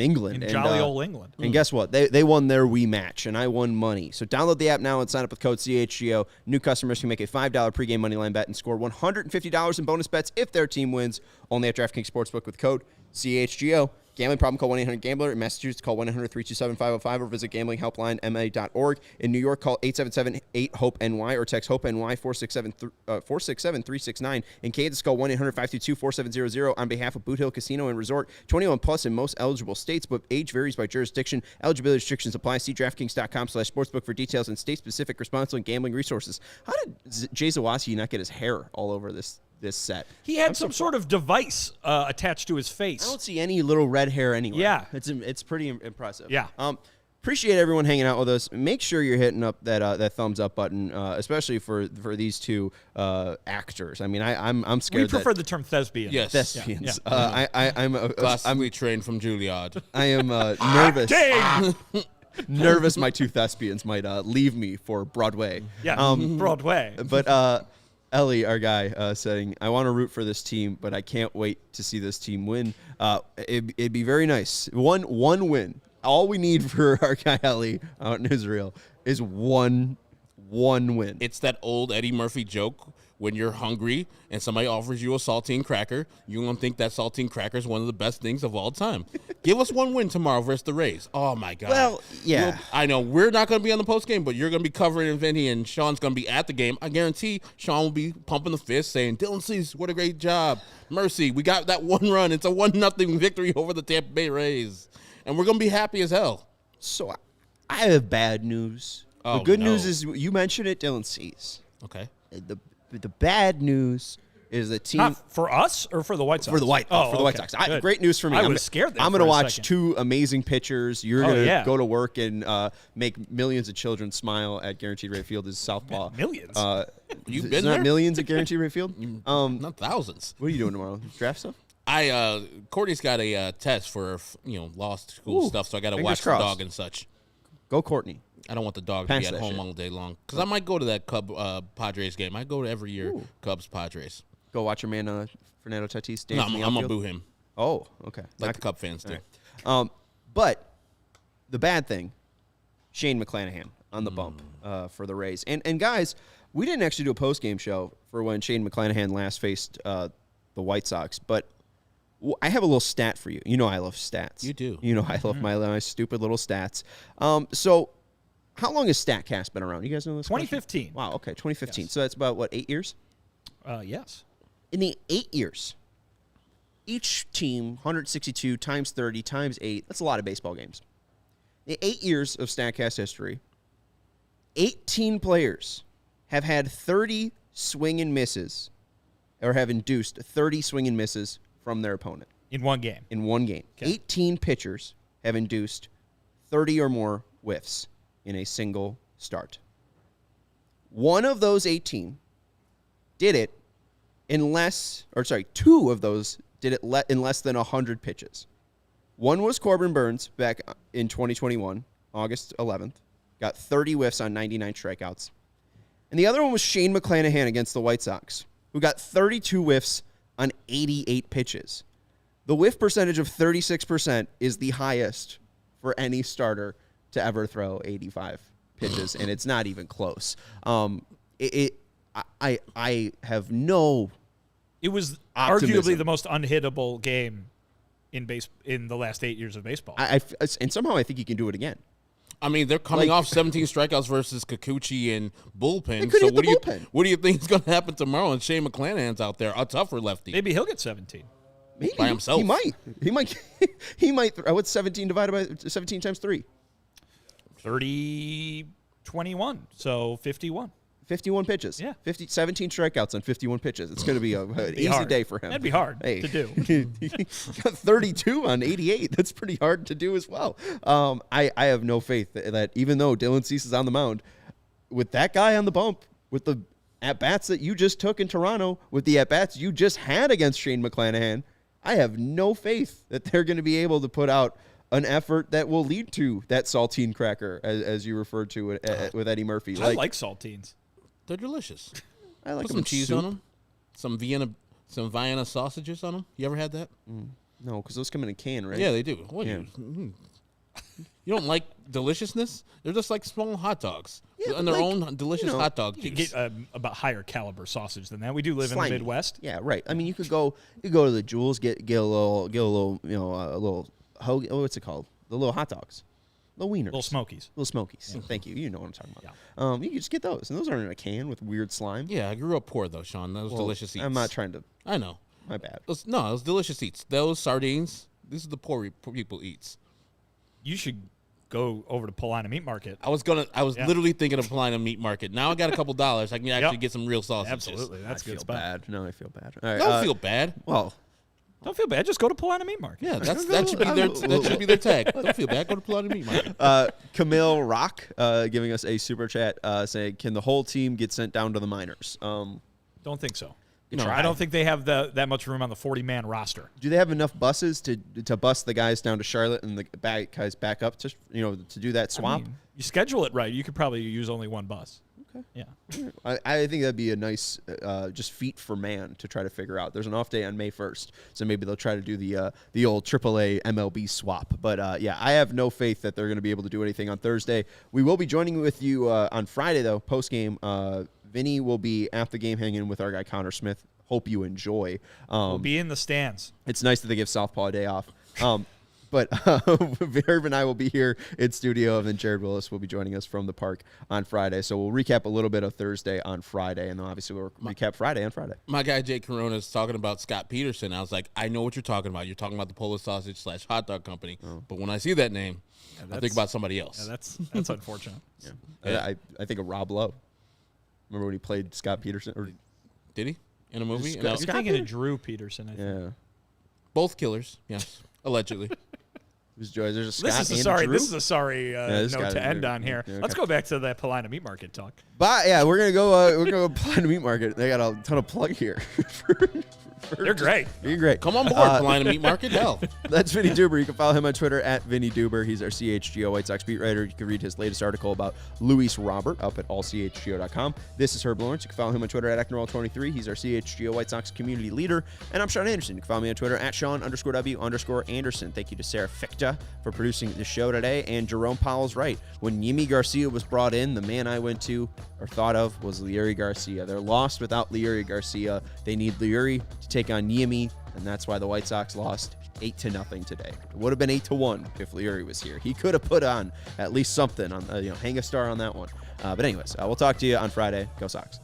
England. In jolly old England. And guess what? They won their Wii match, and I won money. So download the app now and sign up with code CHGO. New customers can make a $5 pregame moneyline bet and score $150 in bonus bets if their team wins. Only at DraftKings Sportsbook with code CHGO. Gambling problem, call 1-800-GAMBLER. In Massachusetts, call 1-800-327-505 or visit gamblinghelplinema.org. In New York, call 877-8-HOPE-NY or text HOPE-NY 467-369. In Kansas, call 1-800-522-4700 on behalf of Boot Hill Casino and Resort. 21 plus in most eligible states, but age varies by jurisdiction. Eligibility restrictions apply. See DraftKings.com/sportsbook for details and state-specific responsible gambling resources. How did Jay Zawaski not get his hair all over this set? He had some sort of device attached to his face. I don't see any little red hair anywhere. Yeah. It's pretty impressive. Yeah. Appreciate everyone hanging out with us. Make sure you're hitting up that thumbs up button, especially for these two actors. I mean, I'm scared. We prefer the term thespian. Yes. Thespians. Yeah. I'm Classically trained from Juilliard. I am nervous. Dang! Nervous my two thespians might leave me for Broadway. Yeah, Broadway. But Ellie, our guy, saying, I want to root for this team, but I can't wait to see this team win. It'd be very nice. One win. All we need for our guy Ellie out in Israel is one win. It's that old Eddie Murphy joke. When you're hungry and somebody offers you a saltine cracker, you're going to think that saltine cracker is one of the best things of all time. Give us one win tomorrow versus the Rays. Oh, my God. Well, yeah. I know we're not going to be on the post game, but you're going to be covering it, Vinny, and Sean's going to be at the game. I guarantee Sean will be pumping the fist saying, Dylan Cease, what a great job. Mercy, we got that one run. It's a 1-0 victory over the Tampa Bay Rays. And we're going to be happy as hell. So I have bad news. Oh, the good no. news is you mentioned it, Dylan Cease. Okay. The bad news is the team Not for us or for the White Sox? for the White Sox. Good. Great news for me. I was scared there I'm for going to a watch second. two amazing pitchers. You're going to go to work and make millions of children smile at Guaranteed Rate Field as Southpaw. Millions? You've Is been there there? not millions at Guaranteed Rate Field? Not thousands. What are you doing tomorrow? Draft stuff? Courtney's got a test for lost school Ooh, stuff, so I got to fingers watch crossed. the dog and such. Go Courtney. I don't want the dog to Pass be at that home shit. all day long because I might go to that Padres game. I go to every year Cubs Padres. Go watch your man Fernando Tatis dance No, in the I'm gonna outfield? boo him Oh, okay. like the Cub fans do. But the bad thing, Shane McClanahan on the bump for the Rays. And guys, we didn't actually do a post-game show for when Shane McClanahan last faced the White Sox, but I have a little stat for you. You know I love stats. You do. You know I love my stupid little stats. So how long has StatCast been around? You guys know this? 2015. Wow, okay, 2015. Yes. So that's about, 8 years? Yes. In the 8 years, each team, 162 times 30 times 8, that's a lot of baseball games. In 8 years of StatCast history, 18 players have had 30 swing and misses or have induced 30 swing and misses from their opponent. In one game. In one game. Okay. 18 pitchers have induced 30 or more whiffs in a single start. One of those 18 did it two of those did it in less than 100 pitches. One was Corbin Burns back in 2021, August 11th, got 30 whiffs on 99 strikeouts. And the other one was Shane McClanahan against the White Sox, who got 32 whiffs on 88 pitches. The whiff percentage of 36% is the highest for any starter to ever throw 85 pitches, and it's not even close. I have no. It was Optimism. arguably the most unhittable game in the last 8 years of baseball. And somehow I think he can do it again. I mean, they're coming off 17 strikeouts versus Kikuchi and bullpen. couldn't So hit the bullpen. what do you think is going to happen tomorrow? And Shane McClanahan's out there, a tougher lefty. Maybe he'll get 17. Maybe By himself. He might. He might. What's 17 divided by 17 times 3? 30, 21. So 51. 51 pitches. Yeah. 17 strikeouts on 51 pitches. It's going to be an easy hard. day for him. That'd be hard Hey. to do. He got 32 on 88. That's pretty hard to do as well. I have no faith that even though Dylan Cease is on the mound, with that guy on the bump, with the at-bats that you just took in Toronto, with the at-bats you just had against Shane McClanahan, I have no faith that they're going to be able to put out an effort that will lead to that saltine cracker, as you referred to it with Eddie Murphy. I like saltines. They're delicious. I like Put them some in cheese soup. on them. Some Vienna sausages on them. You ever had that? No, because those come in a can, right? Yeah, they do. What Yeah. You don't like deliciousness? They're just like small hot dogs. Yeah, and but their like, own delicious you know, hot dog You juice. get about higher caliber sausage than that. We do live in Slimy. the Midwest. Yeah, right. I mean, you could go to the Jewels, get a little what's it called? The little hot dogs. Little wieners. Little Smokies. Little Smokies. Yeah. Thank you. You know what I'm talking about. Yeah. You can just get those. And those aren't in a can with weird slime. Yeah, I grew up poor, though, Sean. Those delicious eats. I'm not trying to. I know. My bad. Those delicious eats. Those sardines, these are the poor people eats. You should go over to Paulina Meat Market. I was literally thinking of applying a meat market. Now I got a couple dollars. I can actually get some real sausages. Absolutely. That's I good feel spot. bad. No, I feel bad. All right, Don't feel bad. Well, Don't feel bad. Just go to Paulina Meat Market. Yeah, that should be their tag. Don't feel bad. Go to Paulina Meat Market. Camille Rock giving us a super chat saying, "Can the whole team get sent down to the minors?" Don't think so. No, I don't think they have that much room on the 40-man roster. Do they have enough buses to bus the guys down to Charlotte and the guys back up to to do that swap? I mean, you schedule it right, you could probably use only one bus. Okay. Yeah. I think that'd be a nice just feat for man to try to figure out. There's an off day on May 1st, so maybe they'll try to do the old AAA MLB swap. But yeah, I have no faith that they're going to be able to do anything on Thursday. We will be joining with you on Friday though, post game. Vinny will be at the game hanging with our guy Connor Smith. Hope you enjoy. We'll be in the stands. It's nice that they give softball a day off. But Verb and I will be here in studio, and then Jared Willis will be joining us from the park on Friday. So we'll recap a little bit of Thursday on Friday, and then obviously we'll recap Friday on Friday. My guy Jay Corona is talking about Scott Peterson. I was like, I know what you're talking about. You're talking about the Polish sausage / hot dog company. Oh. But when I see that name, I think about somebody else. Yeah, that's unfortunate. Yeah. I think of Rob Lowe. Remember when he played Scott Peterson? Or did he? In a movie? You're thinking of Drew Peterson, I think. Yeah. Both killers, yes. Allegedly. There's a Scott This is a sorry note to end on here. Yeah, okay. Let's go back to that Paulina Meat Market talk. But yeah, we're gonna go apply to Meat Market. They got a ton of plug here. They're great. You're great. Come on board, Paulina Meat Market. Hell. That's Vinnie Duber. You can follow him on Twitter at Vinnie Duber. He's our CHGO White Sox beat writer. You can read his latest article about Luis Robert up at allchgo.com. This is Herb Lawrence. You can follow him on Twitter at ActonRoll23. He's our CHGO White Sox community leader. And I'm Sean Anderson. You can follow me on Twitter at Sean_W_Anderson. Thank you to Sarah Fichta for producing the show today. And Jerome Powell's right. When Yimi Garcia was brought in, the man I went to or thought of was Leury Garcia. They're lost without Leury Garcia. They need Leury to take on Yimi, and that's why the White Sox lost 8-0 today. It would have been 8-1 if Leury was here. He could have put on at least something on, hang a star on that one. But anyways, we'll talk to you on Friday. Go Sox.